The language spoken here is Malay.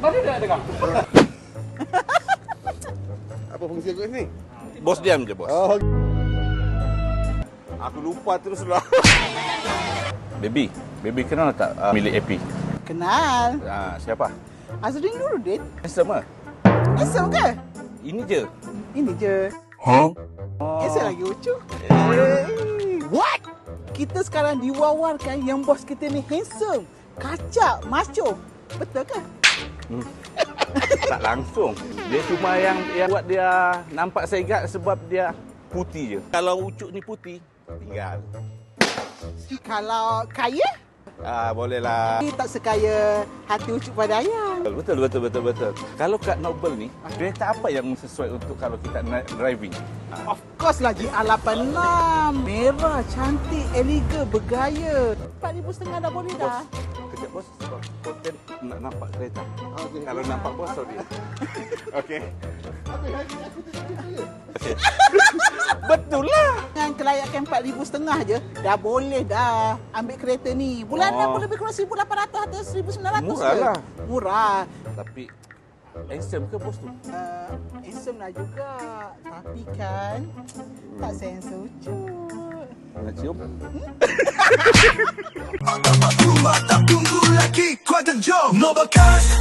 Mana dia dengar? Apa fungsi aku ni? Bos diam je, bos. Oh. Aku lupa teruslah. Baby kenal tak milik AP? Kenal. Siapa? Azrin Nuruddin. Handsome ke? Handsome ke? Ini je. Ini je. Handsome lagi lucu. What? Kita sekarang diwawarkan yang bos kita ni handsome, kacak, macho. Betul ke? Tak langsung. Dia cuma yang buat dia nampak segat sebab dia putih je. Kalau Ucuk ni putih, tinggal. Kalau kaya, Bolehlah. tak sekaya hati Ucup pada ayam. Betul. Kalau kat Noble ni, kereta apa yang sesuai untuk kalau kita driving? Of course lah GR86. Merah, cantik, elegan, bergaya. 4,500 dah boleh dah. Kejap bos, konten nak nampak kereta. Okay. Kalau nampak bos, sorry. Okey. Betul lah. Dengan kelayakan 4,500 je, dah boleh dah ambil kereta ni. Bulanan pun lebih kurang 1,800 atau 1,900 Murah je. lah. Murah. Tapi handsome ke bos tu? Handsome lah juga. Tapi kan, tak sensor Ucup. Nak cium? Rumah tak tunggu lagi, kau dan Joe, no bekas.